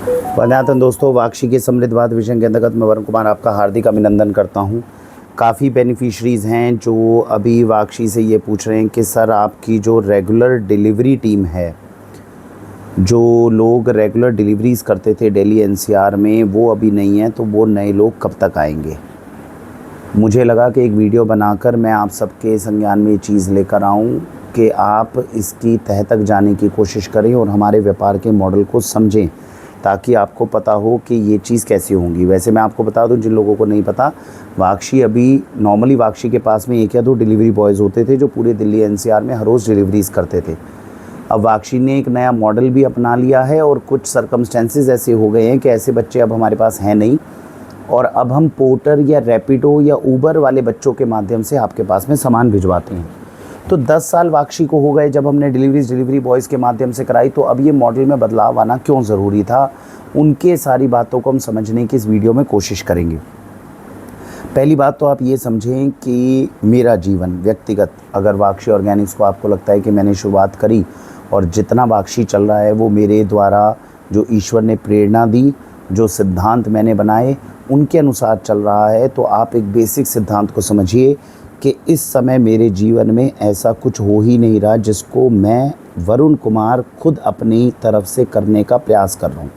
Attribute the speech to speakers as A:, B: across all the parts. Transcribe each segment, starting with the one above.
A: वंदनातन दोस्तों, वाक्षी के समृद्धवाद विजन के अंतर्गत मैं वरुण कुमार आपका हार्दिक अभिनंदन करता हूं। काफ़ी बेनिफिशरीज़ हैं जो अभी वाक्षी से ये पूछ रहे हैं कि सर आपकी जो रेगुलर डिलीवरी टीम है, जो लोग रेगुलर डिलीवरीज़ करते थे दिल्ली एनसीआर में, वो अभी नहीं है, तो वो नए लोग कब तक आएंगे। मुझे लगा कि एक वीडियो बनाकर मैं आप सबके संज्ञान में ये चीज़ लेकर आऊँ कि आप इसकी तह तक जाने की कोशिश करें और हमारे व्यापार के मॉडल को समझें, ताकि आपको पता हो कि ये चीज़ कैसे होंगी। वैसे मैं आपको बता दूं, जिन लोगों को नहीं पता, वाक्षी अभी नॉर्मली वाक्षी के पास में 1 या 2 डिलीवरी बॉयज़ होते थे जो पूरे दिल्ली एनसीआर में हर रोज़ डिलीवरीज़ करते थे। अब वाक्षी ने एक नया मॉडल भी अपना लिया है और कुछ सर्कमस्टेंसेस ऐसे हो गए हैं कि ऐसे बच्चे अब हमारे पास हैं नहीं, और अब हम पोर्टर या रैपिडो या ऊबर वाले बच्चों के माध्यम से आपके पास में सामान भिजवाते हैं। तो 10 साल वाक्षी को हो गए जब हमने डिलीवरी बॉयज़ के माध्यम से कराई, तो अब ये मॉडल में बदलाव आना क्यों ज़रूरी था, उनके सारी बातों को हम समझने की इस वीडियो में कोशिश करेंगे। पहली बात तो आप ये समझें कि मेरा जीवन व्यक्तिगत, अगर वाक्षी ऑर्गेनिक्स को आपको लगता है कि मैंने शुरुआत करी और जितना वाक्षी चल रहा है वो मेरे द्वारा जो ईश्वर ने प्रेरणा दी, जो सिद्धांत मैंने बनाए उनके अनुसार चल रहा है, तो आप एक बेसिक सिद्धांत को समझिए कि इस समय मेरे जीवन में ऐसा कुछ हो ही नहीं रहा जिसको मैं वरुण कुमार खुद अपनी तरफ से करने का प्रयास कर रहा हूँ।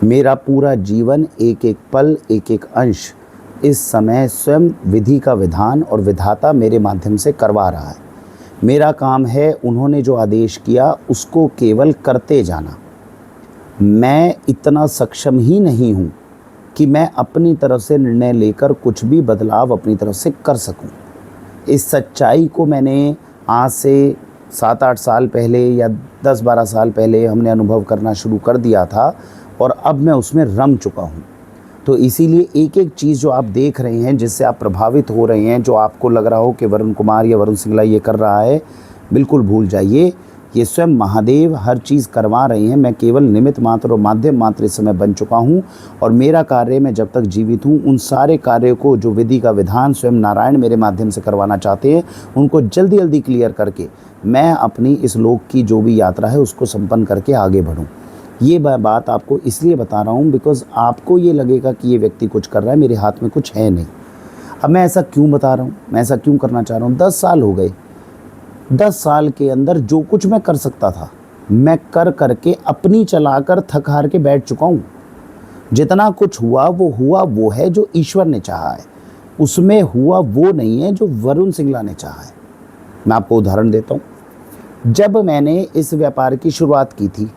A: मेरा पूरा जीवन, एक एक पल, एक एक अंश इस समय स्वयं विधि का विधान और विधाता मेरे माध्यम से करवा रहा है। मेरा काम है उन्होंने जो आदेश किया उसको केवल करते जाना। मैं इतना सक्षम ही नहीं हूँ कि मैं अपनी तरफ से निर्णय लेकर कुछ भी बदलाव अपनी तरफ से कर सकूं। इस सच्चाई को मैंने आज से 7-8 साल पहले या 10-12 साल पहले हमने अनुभव करना शुरू कर दिया था, और अब मैं उसमें रम चुका हूँ। तो इसीलिए एक एक चीज़ जो आप देख रहे हैं, जिससे आप प्रभावित हो रहे हैं, जो आपको लग रहा हो कि वरुण कुमार या वरुण सिंगला ये कर रहा है, बिल्कुल भूल जाइए। ये स्वयं महादेव हर चीज़ करवा रहे हैं। मैं केवल निमित्त मात्र और माध्यम मात्र इस समय बन चुका हूँ, और मेरा कार्य, मैं जब तक जीवित हूँ उन सारे कार्यों को जो विधि का विधान स्वयं नारायण मेरे माध्यम से करवाना चाहते हैं, उनको जल्दी जल्दी क्लियर करके मैं अपनी इस लोक की जो भी यात्रा है उसको संपन्न करके आगे बढ़ूँ। ये बात आपको इसलिए बता रहा हूँ बिकॉज़ आपको ये लगेगा कि ये व्यक्ति कुछ कर रहा है, मेरे हाथ में कुछ है नहीं। अब मैं ऐसा क्यों बता रहा हूँ, मैं ऐसा क्यों करना चाह रहा हूँ। 10 साल हो गए। 10 साल के अंदर जो कुछ मैं कर सकता था मैं कर करके अपनी चलाकर थक हार के बैठ चुका हूँ। जितना कुछ हुआ वो है जो ईश्वर ने चाहा है, उसमें हुआ वो नहीं है जो वरुण सिंगला ने चाहा है। मैं आपको उदाहरण देता हूँ। जब मैंने इस व्यापार की शुरुआत की थी,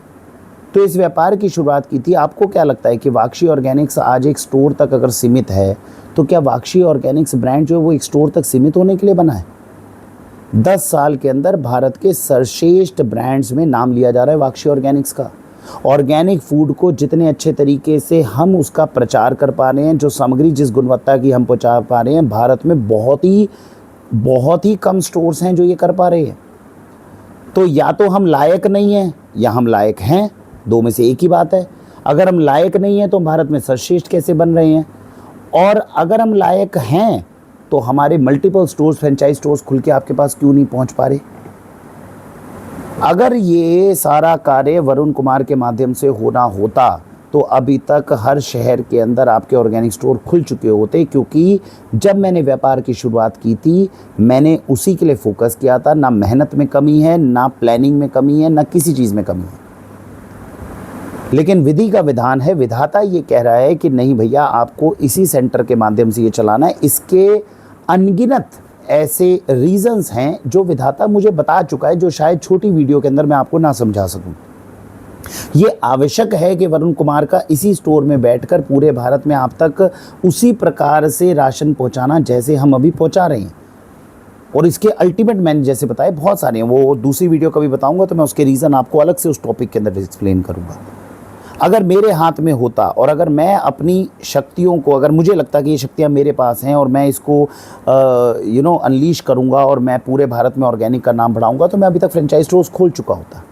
A: तो इस व्यापार की शुरुआत की थी, आपको क्या लगता है कि वाक्षी ऑर्गेनिक्स आज एक स्टोर तक अगर सीमित है, तो क्या वाक्षी ऑर्गेनिक्स ब्रांड जो है वो एक स्टोर तक सीमित होने के लिए बना है? 10 साल के अंदर भारत के सर्वश्रेष्ठ ब्रांड्स में नाम लिया जा रहा है वाक्षी ऑर्गेनिक्स का। ऑर्गेनिक फूड को जितने अच्छे तरीके से हम उसका प्रचार कर पा रहे हैं, जो सामग्री जिस गुणवत्ता की हम पहुँचा पा रहे हैं, भारत में बहुत ही कम स्टोर्स हैं जो ये कर पा रहे हैं। तो या तो हम लायक नहीं हैं या हम लायक हैं, दो में से एक ही बात है। अगर हम लायक नहीं हैं तो भारत में सर्वश्रेष्ठ कैसे बन रहे हैं, और अगर हम लायक हैं तो हमारे मल्टीपल स्टोर्स, फ्रेंचाइज स्टोर्स खुल के आपके पास क्यों नहीं पहुंच पा रहे। अगर ये सारा कार्य वरुण कुमार के माध्यम से होना होता तो अभी तक हर शहर के अंदर आपके ऑर्गेनिक स्टोर खुल चुके होते, क्योंकि जब मैंने व्यापार की शुरुआत की थी मैंने उसी के लिए फोकस किया था। ना मेहनत में कमी है, ना प्लानिंग में कमी है, ना किसी चीज़ में कमी है। लेकिन विधि का विधान है, विधाता ये कह रहा है कि नहीं भैया, आपको इसी सेंटर के माध्यम से ये चलाना है। इसके अनगिनत ऐसे रीजंस हैं जो विधाता मुझे बता चुका है, जो शायद छोटी वीडियो के अंदर मैं आपको ना समझा सकूं। ये आवश्यक है कि वरुण कुमार का इसी स्टोर में बैठकर पूरे भारत में आप तक उसी प्रकार से राशन पहुंचाना जैसे हम अभी पहुंचा रहे हैं। और इसके अल्टीमेट मैंने जैसे बताए बहुत सारे हैं, वो दूसरी वीडियो कभी बताऊंगा तो मैं उसके रीज़न आपको अलग से उस टॉपिक के अंदर एक्सप्लेन करूंगा। अगर मेरे हाथ में होता और अगर मैं अपनी शक्तियों को, अगर मुझे लगता कि ये शक्तियाँ मेरे पास हैं और मैं इसको अनलीश करूँगा और मैं पूरे भारत में ऑर्गेनिक का नाम बढ़ाऊँगा, तो मैं अभी तक फ्रेंचाइज स्टोर्स खोल चुका होता।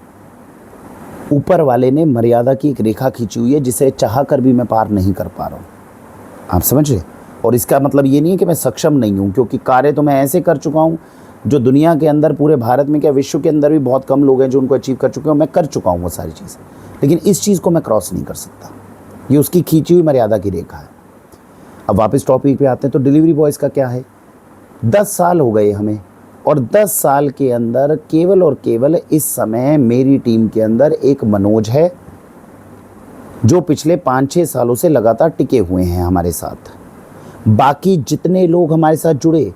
A: ऊपर वाले ने मर्यादा की एक रेखा खींची हुई है जिसे चाह कर भी मैं पार नहीं कर पा रहा हूँ। आप समझ रहे? और इसका मतलब ये नहीं है कि मैं सक्षम नहीं हूँ, क्योंकि कार्य तो मैं ऐसे कर चुका हूँ जो दुनिया के अंदर, पूरे भारत में क्या विश्व के अंदर भी बहुत कम लोग हैं जो उनको अचीव कर चुके हैं। मैं कर चुका हूँ वो सारी चीज़। लेकिन इस चीज़ को मैं क्रॉस नहीं कर सकता, ये उसकी खींची हुई मर्यादा की रेखा है। अब वापस टॉपिक पे आते हैं, तो डिलीवरी बॉयज़ का क्या है, 10 साल हो गए हमें, और 10 साल के अंदर केवल और केवल इस समय मेरी टीम के अंदर एक मनोज है जो पिछले 5-6 सालों से लगातार टिके हुए हैं हमारे साथ। बाकी जितने लोग हमारे साथ जुड़े,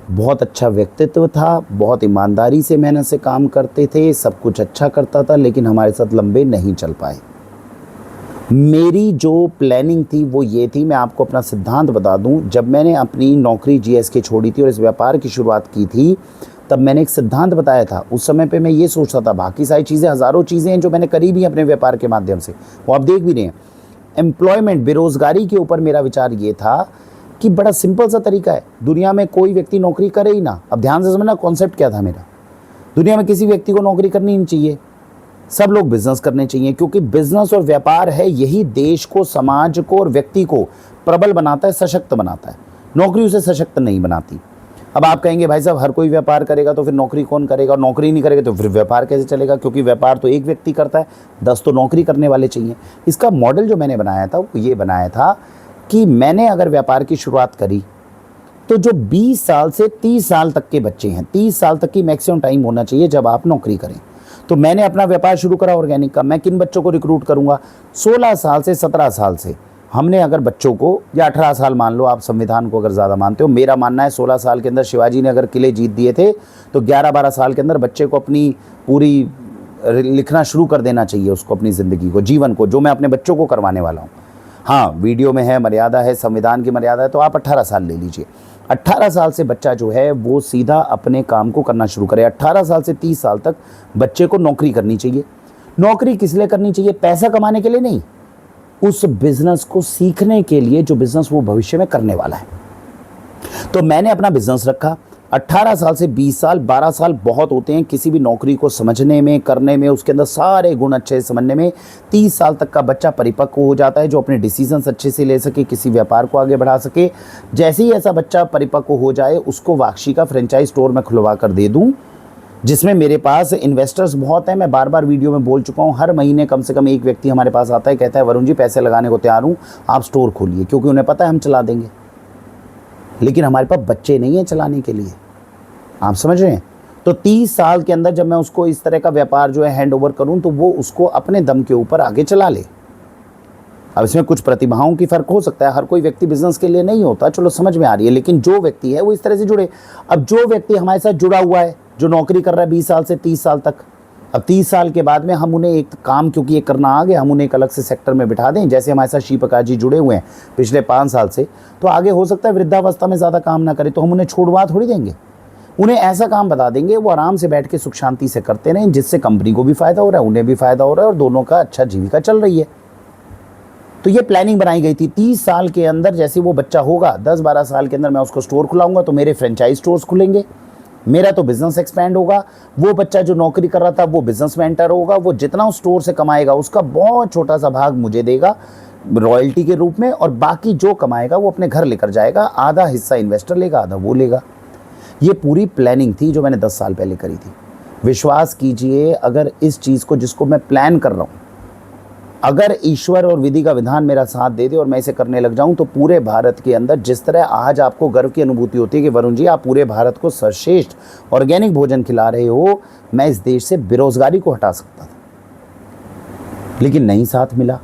A: बहुत अच्छा व्यक्तित्व था, बहुत ईमानदारी से मेहनत से काम करते थे, सब कुछ अच्छा करता था, लेकिन हमारे साथ लंबे नहीं चल पाए। मेरी जो प्लानिंग थी वो ये थी, मैं आपको अपना सिद्धांत बता दूं, जब मैंने अपनी नौकरी जीएसके छोड़ी थी और इस व्यापार की शुरुआत की थी, तब मैंने एक सिद्धांत बताया था। उस समय पे मैं ये सोचता था, बाकी सारी चीज़ें, हज़ारों चीज़ें हैं जो मैंने करी भी अपने व्यापार के माध्यम से, वो आप देख भी रहे हैं। एम्प्लॉयमेंट, बेरोज़गारी के ऊपर मेरा विचार ये था कि बड़ा सिंपल सा तरीका है, दुनिया में कोई व्यक्ति नौकरी करे ही ना। अब ध्यान से समझना कॉन्सेप्ट क्या था मेरा, दुनिया में किसी व्यक्ति को नौकरी करनी नहीं चाहिए, सब लोग बिजनेस करने चाहिए, क्योंकि बिजनेस और व्यापार है यही देश को, समाज को और व्यक्ति को प्रबल बनाता है, सशक्त बनाता है। नौकरी उसे सशक्त नहीं बनाती। अब आप कहेंगे भाई साहब हर कोई व्यापार करेगा तो फिर नौकरी कौन करेगा, और नौकरी नहीं करेगा तो फिर व्यापार कैसे चलेगा, क्योंकि व्यापार तो एक व्यक्ति करता है, 10 तो नौकरी करने वाले चाहिए। इसका मॉडल जो मैंने बनाया था वो ये बनाया था कि मैंने अगर व्यापार की शुरुआत करी तो जो 20 साल से 30 साल तक के बच्चे हैं, 30 साल तक की मैक्सिमम टाइम होना चाहिए जब आप नौकरी करें। तो मैंने अपना व्यापार शुरू करा ऑर्गेनिक का। मैं किन बच्चों को रिक्रूट करूंगा, 16 साल से 17 साल से हमने अगर बच्चों को, या 18 साल मान लो आप, संविधान को अगर ज़्यादा मानते हो, मेरा मानना है 16 साल के अंदर शिवाजी ने अगर किले जीत दिए थे तो 11-12 साल के अंदर बच्चे को अपनी पूरी लिखना शुरू कर देना चाहिए, उसको अपनी ज़िंदगी को, जीवन को, जो मैं अपने बच्चों को करवाने वाला हूँ। हाँ, वीडियो में है, मर्यादा है, संविधान की मर्यादा है, तो आप 18 साल ले लीजिए। 18 साल से बच्चा जो है वो सीधा अपने काम को करना शुरू करे। 18 साल से 30 साल तक बच्चे को नौकरी करनी चाहिए। नौकरी किस लिए करनी चाहिए, पैसा कमाने के लिए नहीं, उस बिजनेस को सीखने के लिए जो बिजनेस वो भविष्य में करने वाला है। तो मैंने अपना बिजनेस रखा। 18 साल से 20 साल, 12 साल बहुत होते हैं किसी भी नौकरी को समझने में, करने में, उसके अंदर सारे गुण अच्छे से समझने में। 30 साल तक का बच्चा परिपक्व हो जाता है, जो अपने डिसीजंस अच्छे से ले सके, किसी व्यापार को आगे बढ़ा सके। जैसे ही ऐसा बच्चा परिपक्व हो जाए, उसको वाक्षी का फ्रेंचाइज स्टोर में खुलवा कर दे दूँ, जिसमें मेरे पास इन्वेस्टर्स बहुत हैं। मैं बार बार वीडियो में बोल चुका हूँ, हर महीने कम से कम एक व्यक्ति हमारे पास आता है, कहता है वरुण जी पैसे लगाने को तैयार हूँ, आप स्टोर खोलिए, क्योंकि उन्हें पता है हम चला देंगे। लेकिन हमारे पास बच्चे नहीं हैं चलाने के लिए, आप समझ रहे हैं। तो 30 साल के अंदर जब मैं उसको इस तरह का व्यापार जो है हैंड ओवर करूँ, तो वो उसको अपने दम के ऊपर आगे चला ले। अब इसमें कुछ प्रतिभाओं की फ़र्क हो सकता है, हर कोई व्यक्ति बिजनेस के लिए नहीं होता, चलो समझ में आ रही है, लेकिन जो व्यक्ति है वो इस तरह से जुड़े। अब जो व्यक्ति हमारे साथ जुड़ा हुआ है, जो नौकरी कर रहा है 20 साल से 30 साल तक, अब 30 साल के बाद में हम उन्हें एक काम, क्योंकि ये करना आ गया, हम उन्हें एक अलग से सेक्टर में बिठा दें। जैसे हमारे साथ श्री प्रकाश जी जुड़े हुए हैं पिछले 5 साल से, तो आगे हो सकता है वृद्धावस्था में ज़्यादा काम ना करे, तो हम उन्हें छोड़वा थोड़ी देंगे, उन्हें ऐसा काम बता देंगे वो आराम से बैठ के सुख शांति से करते रहें, जिससे कंपनी को भी फ़ायदा हो रहा है, उन्हें भी फ़ायदा हो रहा है, और दोनों का अच्छा जीविका चल रही है। तो ये प्लानिंग बनाई गई थी। 30 साल के अंदर जैसे वो बच्चा होगा, 10-12 साल के अंदर मैं उसको स्टोर खुलाऊंगा, तो मेरे फ्रेंचाइज स्टोर्स खुलेंगे, मेरा तो बिजनेस एक्सपेंड होगा। वो बच्चा जो नौकरी कर रहा था वो बिजनेस में एंटर होगा, वो जितना उस स्टोर से कमाएगा उसका बहुत छोटा सा भाग मुझे देगा रॉयल्टी के रूप में, और बाकी जो कमाएगा वो अपने घर लेकर जाएगा। आधा हिस्सा इन्वेस्टर लेगा, आधा वो लेगा। ये पूरी प्लानिंग थी जो मैंने 10 साल पहले करी थी। विश्वास कीजिए, अगर इस चीज़ को, जिसको मैं प्लान कर रहा हूँ, अगर ईश्वर और विधि का विधान मेरा साथ दे दे और मैं इसे करने लग जाऊं, तो पूरे भारत के अंदर जिस तरह आज आपको गर्व की अनुभूति होती है कि वरुण जी आप पूरे भारत को सर्वश्रेष्ठ ऑर्गेनिक भोजन खिला रहे हो, मैं इस देश से बेरोजगारी को हटा सकता था, लेकिन नहीं साथ मिला।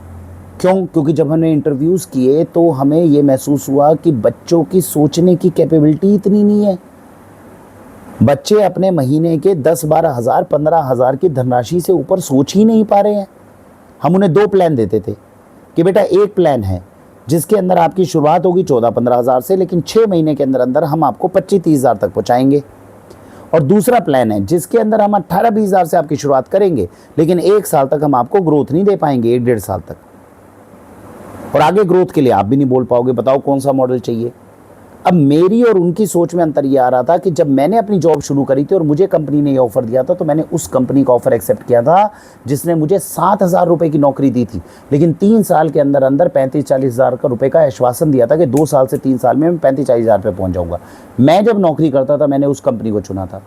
A: क्यों? क्योंकि जब हमने इंटरव्यूज़ किए तो हमें ये महसूस हुआ कि बच्चों की सोचने की कैपेबिलिटी इतनी नहीं है। बच्चे अपने महीने के 10-12 हज़ार, 15 हज़ार की धनराशि से ऊपर सोच ही नहीं पा रहे हैं। हम उन्हें 2 प्लान देते थे कि बेटा एक प्लान है जिसके अंदर आपकी शुरुआत होगी 14-15 हज़ार से, लेकिन 6 महीने के अंदर अंदर हम आपको 25-30 हज़ार तक पहुंचाएंगे। और दूसरा प्लान है जिसके अंदर हम 18-20 हज़ार से आपकी शुरुआत करेंगे, लेकिन 1 साल तक हम आपको ग्रोथ नहीं दे पाएंगे, 1-1.5 साल तक, और आगे ग्रोथ के लिए आप भी नहीं बोल पाओगे। बताओ कौन सा मॉडल चाहिए। अब मेरी और उनकी सोच में अंतर ये आ रहा था कि जब मैंने अपनी जॉब शुरू करी थी और मुझे कंपनी ने ये ऑफ़र दिया था, तो मैंने उस कंपनी का ऑफ़र एक्सेप्ट किया था जिसने मुझे 7,000 रुपये की नौकरी दी थी, लेकिन 3 साल के अंदर अंदर 35-40 हज़ार का रुपये का आश्वासन दिया था कि 2 साल से 3 साल में मैं 35-40 हज़ार पे पहुँच जाऊँगा। मैं जब नौकरी करता था मैंने उस कंपनी को चुना था।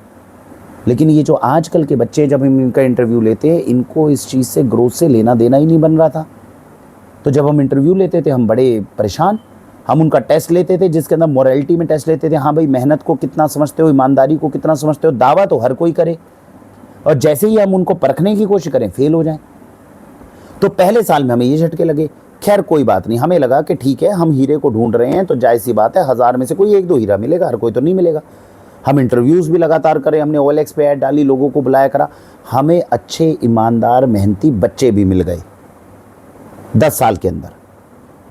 A: लेकिन ये जो आजकल के बच्चे, जब हम इनका इंटरव्यू लेते हैं, इनको इस चीज़ से ग्रोथ से लेना देना ही नहीं बन रहा था। तो जब हम इंटरव्यू लेते थे हम बड़े परेशान। हम उनका टेस्ट लेते थे जिसके अंदर मोरालिटी में टेस्ट लेते थे, हाँ भाई मेहनत को कितना समझते हो, ईमानदारी को कितना समझते हो। दावा तो हर कोई करे, और जैसे ही हम उनको परखने की कोशिश करें फेल हो जाएं। तो पहले साल में हमें ये झटके लगे। खैर कोई बात नहीं, हमें लगा कि ठीक है हम हीरे को ढूंढ रहे हैं तो जायज़ सी बात है 1000 में से कोई 1-2 हीरा मिलेगा, हर कोई तो नहीं मिलेगा। हम इंटरव्यूज़ भी लगातार करें, हमने OLX पे ऐड डाली, लोगों को बुलाया करा, हमें अच्छे ईमानदार मेहनती बच्चे भी मिल गए 10 साल के अंदर।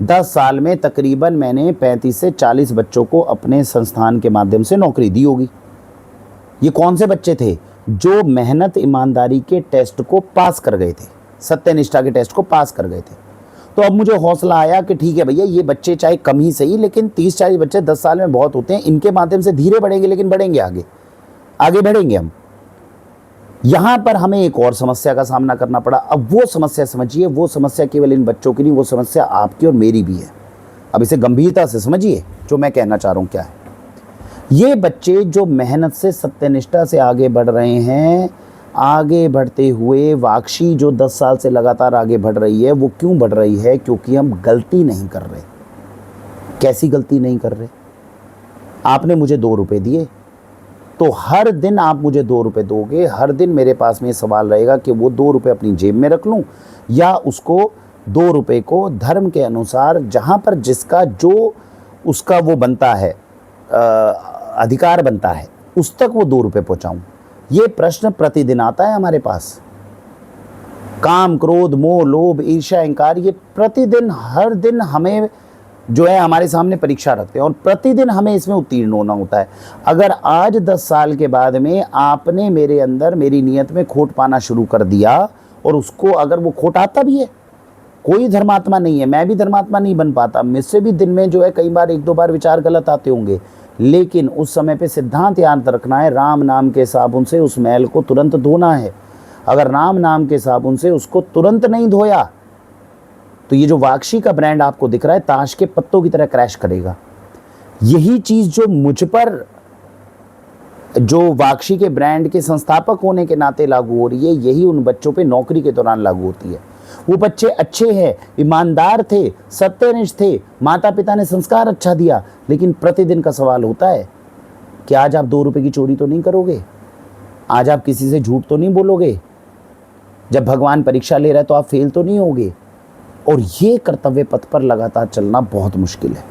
A: 10 साल में तकरीबन मैंने 35 से 40 बच्चों को अपने संस्थान के माध्यम से नौकरी दी होगी। ये कौन से बच्चे थे? जो मेहनत ईमानदारी के टेस्ट को पास कर गए थे, सत्यनिष्ठा के टेस्ट को पास कर गए थे। तो अब मुझे हौसला आया कि ठीक है भैया, ये बच्चे चाहे कम ही सही, लेकिन 30-40 बच्चे 10 साल में बहुत होते हैं। इनके माध्यम से धीरे बढ़ेंगे लेकिन बढ़ेंगे, आगे बढ़ेंगे हम। यहाँ पर हमें एक और समस्या का सामना करना पड़ा। अब वो समस्या समझिए, वो समस्या केवल इन बच्चों की नहीं, वो समस्या आपकी और मेरी भी है। अब इसे गंभीरता से समझिए, जो मैं कहना चाह रहा हूँ क्या है। ये बच्चे जो मेहनत से सत्यनिष्ठा से आगे बढ़ रहे हैं, आगे बढ़ते हुए वाक्षी जो 10 साल से लगातार आगे बढ़ रही है, वो क्यों बढ़ रही है? क्योंकि हम गलती नहीं कर रहे। कैसी गलती नहीं कर रहे? आपने मुझे 2 रुपए दिए, तो हर दिन आप मुझे 2 रुपए दोगे, हर दिन मेरे पास में ये सवाल रहेगा कि वो 2 रुपए अपनी जेब में रख लूं या उसको 2 रुपए को धर्म के अनुसार, जहां पर जिसका जो उसका वो बनता है, अधिकार बनता है, उस तक वो 2 रुपए पहुंचाऊं। ये प्रश्न प्रतिदिन आता है हमारे पास। काम, क्रोध, मोह, लोभ, ईर्ष्या, अहंकार, ये प्रतिदिन हर दिन हमें जो है हमारे सामने परीक्षा रखते हैं और प्रतिदिन हमें इसमें उत्तीर्ण होना होता है। अगर आज 10 साल के बाद में आपने मेरे अंदर, मेरी नीयत में खोट पाना शुरू कर दिया, और उसको अगर वो खोट आता भी है, कोई धर्मात्मा नहीं है, मैं भी धर्मात्मा नहीं बन पाता, मुझसे भी दिन में जो है कई बार 1-2 बार विचार गलत आते होंगे, लेकिन उस समय पे सिद्धांत याद रखना है, राम नाम के साबुन से उस मैल को तुरंत धोना है। अगर राम नाम के साबुन से उसको तुरंत नहीं धोया तो ये जो वाक्षी का ब्रांड आपको दिख रहा है, ताश के पत्तों की तरह क्रैश करेगा। यही चीज जो मुझ पर, जो वाक्षी के ब्रांड के संस्थापक होने के नाते लागू हो रही है, यही उन बच्चों पे नौकरी के दौरान लागू होती है। वो बच्चे अच्छे हैं, ईमानदार थे, सत्यनिष्ठ थे, माता पिता ने संस्कार अच्छा दिया, लेकिन प्रतिदिन का सवाल होता है कि आज आप 2 रुपए की चोरी तो नहीं करोगे, आज आप किसी से झूठ तो नहीं बोलोगे, जब भगवान परीक्षा ले रहा है तो आप फेल तो नहीं होगे। और ये कर्तव्य पथ पर लगातार चलना बहुत मुश्किल है।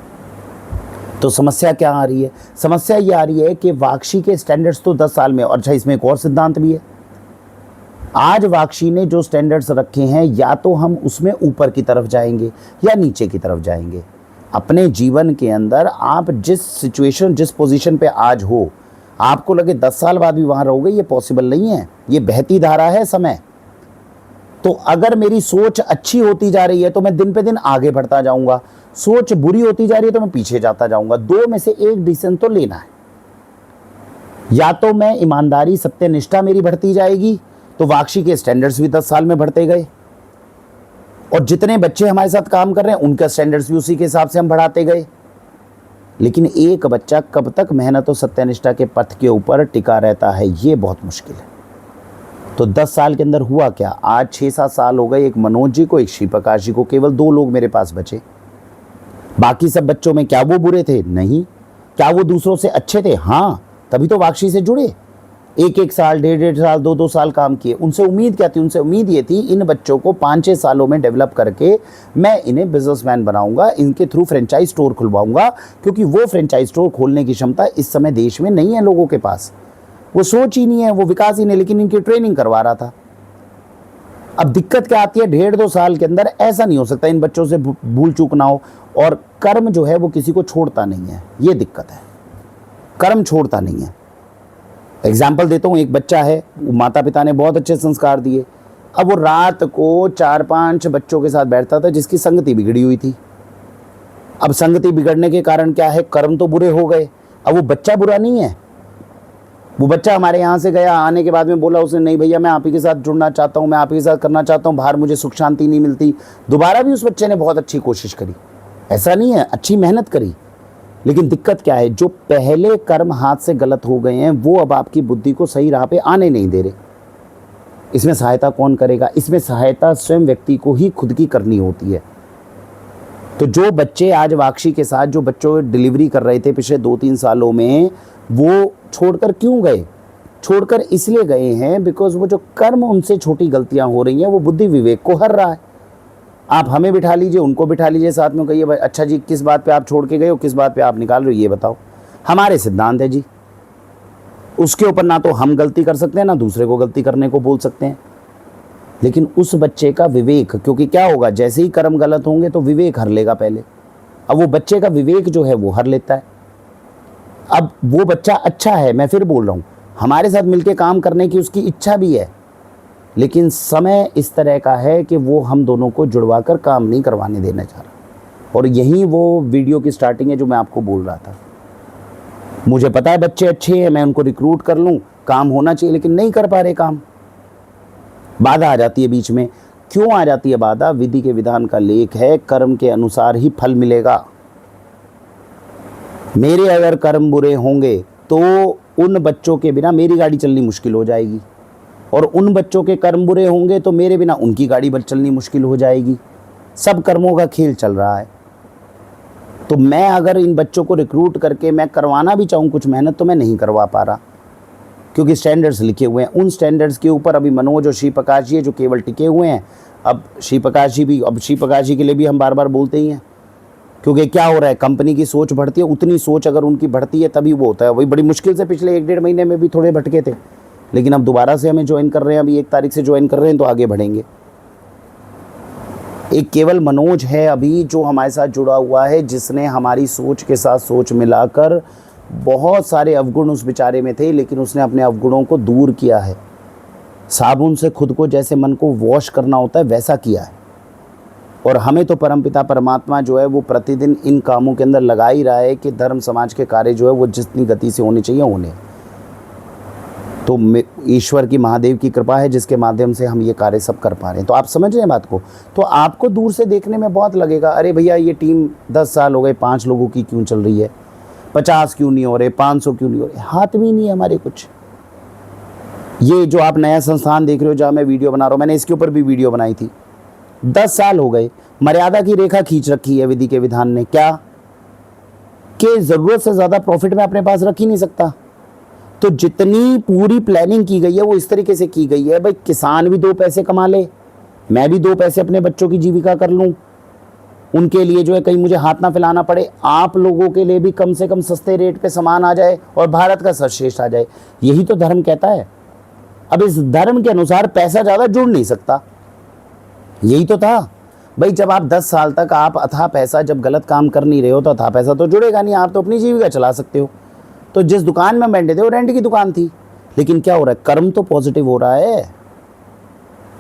A: तो समस्या क्या आ रही है? समस्या ये आ रही है कि वाक्षी के स्टैंडर्ड्स तो 10 साल में, और अच्छा इसमें एक और सिद्धांत भी है, आज वाक्षी ने जो स्टैंडर्ड्स रखे हैं, या तो हम उसमें ऊपर की तरफ जाएंगे या नीचे की तरफ जाएंगे। अपने जीवन के अंदर आप जिस सिचुएशन, जिस पोजीशन पे आज हो, आपको लगे 10 साल बाद भी वहाँ रहोगे, ये पॉसिबल नहीं है। ये बहती धारा है समय। तो अगर मेरी सोच अच्छी होती जा रही है तो मैं दिन पे दिन आगे बढ़ता जाऊंगा, सोच बुरी होती जा रही है तो मैं पीछे जाता जाऊंगा। 2 में से एक डिसीजन तो लेना है। या तो मैं ईमानदारी, सत्यनिष्ठा मेरी बढ़ती जाएगी, तो वाक्षी के स्टैंडर्ड्स भी 10 साल में बढ़ते गए, और जितने बच्चे हमारे साथ काम कर रहे हैं उनका स्टैंडर्ड्स भी उसी के हिसाब से हम बढ़ाते गए। लेकिन एक बच्चा कब तक मेहनत और सत्यनिष्ठा के पथ के ऊपर टिका रहता है, ये बहुत मुश्किल है। तो 10 साल के अंदर हुआ क्या? आज 6-7 साल हो गए, एक मनोज जी को, एक श्री प्रकाश जी को, केवल 2 लोग मेरे पास बचे। बाकी सब बच्चों में क्या वो बुरे थे? नहीं। क्या वो दूसरों से अच्छे थे? हाँ, तभी तो वाक्षी से जुड़े। 1-1 साल, 1.5 साल, 2-2 साल काम किए। उनसे उम्मीद क्या थी? उनसे उम्मीद ये थी इन बच्चों को 5-6 सालों में डेवलप करके मैं इन्हें बिजनेसमैन बनाऊंगा, इनके थ्रू फ्रेंचाइज स्टोर खुलवाऊंगा, क्योंकि वो फ्रेंचाइज स्टोर खोलने की क्षमता इस समय देश में नहीं है लोगों के पास। वो सोच ही नहीं है, वो विकास ही नहीं, लेकिन इनकी ट्रेनिंग करवा रहा था। अब दिक्कत क्या आती है? 1.5-2 साल के अंदर ऐसा नहीं हो सकता इन बच्चों से भूल चूक ना हो, और कर्म जो है वो किसी को छोड़ता नहीं है, ये दिक्कत है। कर्म छोड़ता नहीं है। एग्जाम्पल देता हूँ, एक बच्चा है, माता पिता ने बहुत अच्छे संस्कार दिए, अब वो रात को 4-5 बच्चों के साथ बैठता था जिसकी संगति बिगड़ी हुई थी। अब संगति बिगड़ने के कारण क्या है? कर्म तो बुरे हो गए। अब वो बच्चा बुरा नहीं है, वो बच्चा हमारे यहाँ से गया, आने के बाद में बोला उसने, नहीं भैया मैं आप ही के साथ जुड़ना चाहता हूँ, मैं आप ही के साथ करना चाहता हूँ, बाहर मुझे सुख शांति नहीं मिलती। दोबारा भी उस बच्चे ने बहुत अच्छी कोशिश करी, ऐसा नहीं है, अच्छी मेहनत करी, लेकिन दिक्कत क्या है, जो पहले कर्म हाथ से गलत हो गए हैं वो अब आपकी बुद्धि को सही राह पे आने नहीं दे रहे। इसमें सहायता कौन करेगा? इसमें सहायता स्वयं व्यक्ति को ही खुद की करनी होती है। तो जो बच्चे आज वाक्षी के साथ जो बच्चों डिलीवरी कर रहे थे पिछले 2-3 सालों में, वो छोड़कर क्यों गए? छोड़कर इसलिए गए हैं बिकॉज वो जो कर्म उनसे छोटी गलतियां हो रही हैं वो बुद्धि विवेक को हर रहा है। आप हमें बिठा लीजिए, उनको बिठा लीजिए साथ में, कहिए भाई अच्छा जी किस बात पे आप छोड़ के गए हो, किस बात पे आप निकाल रहे हो, ये बताओ। हमारे सिद्धांत है जी, उसके ऊपर ना तो हम गलती कर सकते हैं ना दूसरे को गलती करने को बोल सकते हैं। लेकिन उस बच्चे का विवेक, क्योंकि क्या होगा, जैसे ही कर्म गलत होंगे तो विवेक हर लेगा पहले। अब वो बच्चे का विवेक जो है वो हर लेता है। अब वो बच्चा अच्छा है, मैं फिर बोल रहा हूँ, हमारे साथ मिलके काम करने की उसकी इच्छा भी है, लेकिन समय इस तरह का है कि वो हम दोनों को जुड़वा कर काम नहीं करवाने देना चाह रहा। और यही वो वीडियो की स्टार्टिंग है जो मैं आपको बोल रहा था। मुझे पता है बच्चे अच्छे हैं, मैं उनको रिक्रूट कर लूँ, काम होना चाहिए, लेकिन नहीं कर पा रहे काम। बाधा आ जाती है बीच में। क्यों आ जाती है बाधा? विधि के विधान का लेख है, कर्म के अनुसार ही फल मिलेगा। मेरे अगर कर्म बुरे होंगे तो उन बच्चों के बिना मेरी गाड़ी चलनी मुश्किल हो जाएगी, और उन बच्चों के कर्म बुरे होंगे तो मेरे बिना उनकी गाड़ी चलनी मुश्किल हो जाएगी। सब कर्मों का खेल चल रहा है। तो मैं अगर इन बच्चों को रिक्रूट करके मैं करवाना भी चाहूँ कुछ मेहनत, तो मैं नहीं करवा पा रहा, क्योंकि स्टैंडर्ड्स लिखे हुए हैं। उन स्टैंडर्ड्स के ऊपर अभी मनोज और श्री प्रकाश जी है जो केवल टिके हुए हैं। अब श्री प्रकाश जी के लिए भी हम बार बार बोलते ही हैं, क्योंकि क्या हो रहा है, कंपनी की सोच बढ़ती है, उतनी सोच अगर उनकी बढ़ती है तभी वो होता है। वही बड़ी मुश्किल से पिछले 1-1.5 महीने में भी थोड़े भटके थे, लेकिन अब दोबारा से हमें ज्वाइन कर रहे हैं, अभी 1 तारीख से ज्वाइन कर रहे हैं, तो आगे बढ़ेंगे। एक केवल मनोज है अभी जो हमारे साथ जुड़ा हुआ है, जिसने हमारी सोच के साथ सोच मिलाकर, बहुत सारे अवगुण उस बेचारे में थे लेकिन उसने अपने अवगुणों को दूर किया है। साबुन से खुद को जैसे मन को वॉश करना होता है वैसा किया है। और हमें तो परमपिता परमात्मा जो है वो प्रतिदिन इन कामों के अंदर लगा ही रहा है कि धर्म समाज के कार्य जो है वो जितनी गति से होने चाहिए होने। तो ईश्वर की, महादेव की कृपा है जिसके माध्यम से हम ये कार्य सब कर पा रहे हैं। तो आप समझ रहे हैं बात को? तो आपको दूर से देखने में बहुत लगेगा, अरे भैया ये टीम 10 साल हो गए, 5 लोगों की क्यों चल रही है, 50 क्यों नहीं हो रहे, 500 क्यों नहीं हो रहे? हाथ भी नहीं है हमारे कुछ। ये जो आप नया संस्थान देख रहे हो जहाँ मैं वीडियो बना रहा हूँ, मैंने इसके ऊपर भी वीडियो बनाई थी। 10 साल हो गए, मर्यादा की रेखा खींच रखी है विधि के विधान ने। क्या कि जरूरत से ज्यादा प्रॉफिट मैं अपने पास रख ही नहीं सकता। तो जितनी पूरी प्लानिंग की गई है वो इस तरीके से की गई है, भाई किसान भी 2 पैसे कमा ले, मैं भी 2 पैसे अपने बच्चों की जीविका कर लूं, उनके लिए जो है कहीं मुझे हाथ ना फैलाना पड़े, आप लोगों के लिए भी कम से कम सस्ते रेट पे सामान आ जाए और भारत का सर्वश्रेष्ठ आ जाए। यही तो धर्म कहता है। अब इस धर्म के अनुसार पैसा ज्यादा जुड़ नहीं सकता। यही तो था भाई, जब आप 10 साल तक आप अथाह पैसा जब गलत काम कर नहीं रहे हो तो अथाह पैसा तो जुड़ेगा नहीं, आप तो अपनी जीविका चला सकते हो। तो जिस दुकान में बैठे थे वो रेंट की दुकान थी, लेकिन क्या हो रहा है, कर्म तो पॉजिटिव हो रहा है।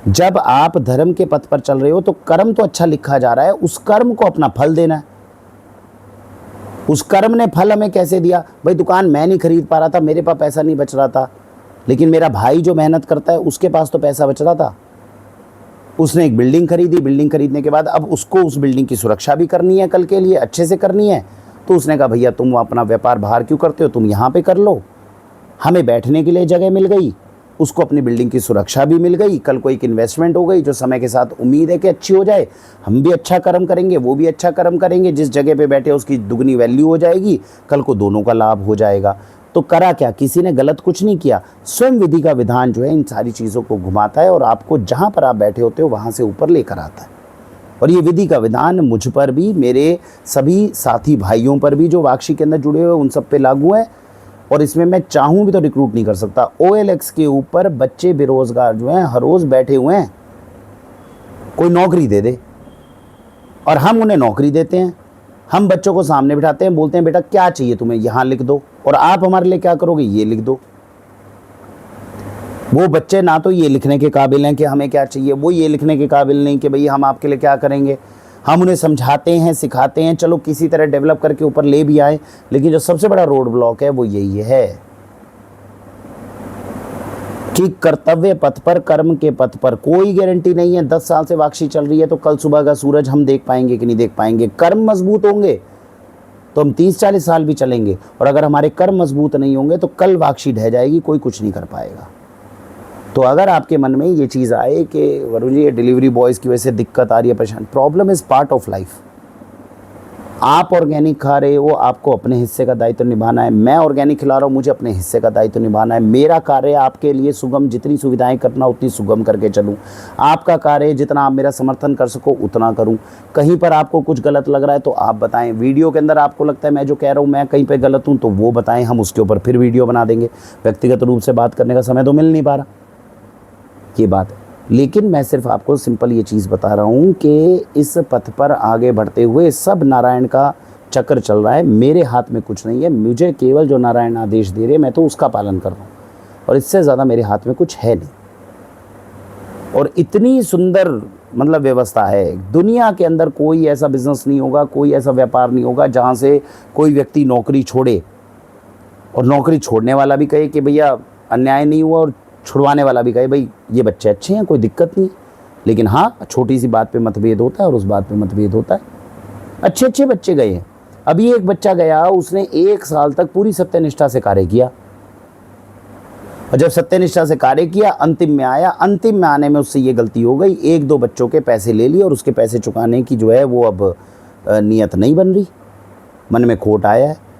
A: जब आप धर्म के पथ पर चल रहे हो तो कर्म तो अच्छा लिखा जा रहा है, उस कर्म को अपना फल देना है। उस कर्म ने फल हमें कैसे दिया? भाई दुकान मैं नहीं खरीद पा रहा था, मेरे पास पैसा नहीं बच रहा था, लेकिन मेरा भाई जो मेहनत करता है उसके पास तो पैसा बच रहा था। उसने एक बिल्डिंग खरीदी, बिल्डिंग खरीदने के बाद अब उसको उस बिल्डिंग की सुरक्षा भी करनी है, कल के लिए अच्छे से करनी है। तो उसने कहा भैया तुम अपना व्यापार बाहर क्यों करते हो, तुम यहाँ पे कर लो। हमें बैठने के लिए जगह मिल गई, उसको अपनी बिल्डिंग की सुरक्षा भी मिल गई, कल को एक इन्वेस्टमेंट हो गई जो समय के साथ उम्मीद है कि अच्छी हो जाए। हम भी अच्छा कर्म करेंगे, वो भी अच्छा कर्म करेंगे, जिस जगह पे बैठे उसकी दुगनी वैल्यू हो जाएगी, कल को दोनों का लाभ हो जाएगा। तो करा क्या, किसी ने गलत कुछ नहीं किया। स्वयं विधि का विधान जो है इन सारी चीज़ों को घुमाता है और आपको जहाँ पर आप बैठे होते हो वहाँ से ऊपर लेकर आता है। और ये विधि का विधान मुझ पर भी, मेरे सभी साथी भाइयों पर भी जो वाक्षी के अंदर जुड़े हुए उन सब पे लागू है। और इसमें मैं चाहूँ भी तो रिक्रूट नहीं कर सकता। OLX के ऊपर बच्चे बेरोजगार जो हैं हर रोज़ बैठे हुए हैं, कोई नौकरी दे दे, और हम उन्हें नौकरी देते हैं। हम बच्चों को सामने बिठाते हैं, बोलते हैं बेटा क्या चाहिए तुम्हें, यहाँ लिख दो, और आप हमारे लिए क्या करोगे, ये लिख दो। वो बच्चे ना तो ये लिखने के काबिल हैं कि हमें क्या चाहिए, वो ये लिखने के काबिल नहीं कि भाई हम आपके लिए क्या करेंगे। हम उन्हें समझाते हैं, सिखाते हैं, चलो किसी तरह डेवलप करके ऊपर ले भी आए, लेकिन जो सबसे बड़ा रोड ब्लॉक है वो यही है कि कर्तव्य पथ पर, कर्म के पथ पर कोई गारंटी नहीं है। 10 साल से वाक्षी चल रही है तो कल सुबह का सूरज हम देख पाएंगे कि नहीं देख पाएंगे। कर्म मजबूत होंगे तो हम 30-40 साल भी चलेंगे, और अगर हमारे कर्म मजबूत नहीं होंगे तो कल वाक्षी ढह जाएगी, कोई कुछ नहीं कर पाएगा। तो अगर आपके मन में ये चीज़ आए कि वरुण जी ये डिलीवरी बॉयज़ की वजह से दिक्कत आ रही है, परेशान, problem is part of life. आप ऑर्गेनिक खा रहे हो, आपको अपने हिस्से का दायित्व निभाना है। मैं ऑर्गेनिक खिला रहा हूँ, मुझे अपने हिस्से का दायित्व निभाना है। मेरा कार्य आपके लिए सुगम, जितनी सुविधाएं करना उतनी सुगम करके चलूँ। आपका कार्य जितना आप मेरा समर्थन कर सको उतना करूँ। कहीं पर आपको कुछ गलत लग रहा है तो आप बताएं। वीडियो के अंदर आपको लगता है मैं जो कह रहा हूँ मैं कहीं पर गलत हूँ तो वो बताएं, हम उसके ऊपर फिर वीडियो बना देंगे। व्यक्तिगत रूप से बात करने का समय तो मिल नहीं पा रहा, ये बात है। लेकिन मैं सिर्फ आपको सिंपल ये चीज़ बता रहा हूँ कि इस पथ पर आगे बढ़ते हुए सब नारायण का चक्र चल रहा है। मेरे हाथ में कुछ नहीं है, मुझे केवल जो नारायण आदेश दे रहे मैं तो उसका पालन कर रहा हूँ, और इससे ज़्यादा मेरे हाथ में कुछ है नहीं। और इतनी सुंदर मतलब व्यवस्था है, दुनिया के अंदर कोई ऐसा बिजनेस नहीं होगा, कोई ऐसा व्यापार नहीं होगा जहाँ से कोई व्यक्ति नौकरी छोड़े और नौकरी छोड़ने वाला भी कहे कि भैया अन्याय नहीं हुआ, और छुड़वाने वाला भी कहे भाई ये बच्चे अच्छे हैं, कोई दिक्कत नहीं। लेकिन हाँ, छोटी सी बात पे मतभेद होता है और उस बात पे मतभेद होता है। अच्छे अच्छे बच्चे गए हैं। अभी एक बच्चा गया, उसने 1 साल तक पूरी सत्यनिष्ठा से कार्य किया, और जब सत्यनिष्ठा से कार्य किया अंतिम में आया, अंतिम में आने में उससे ये गलती हो गई, 1-2 बच्चों के पैसे ले लिए और उसके पैसे चुकाने की जो है वो अब नीयत नहीं बन रही, मन में खोट आया है।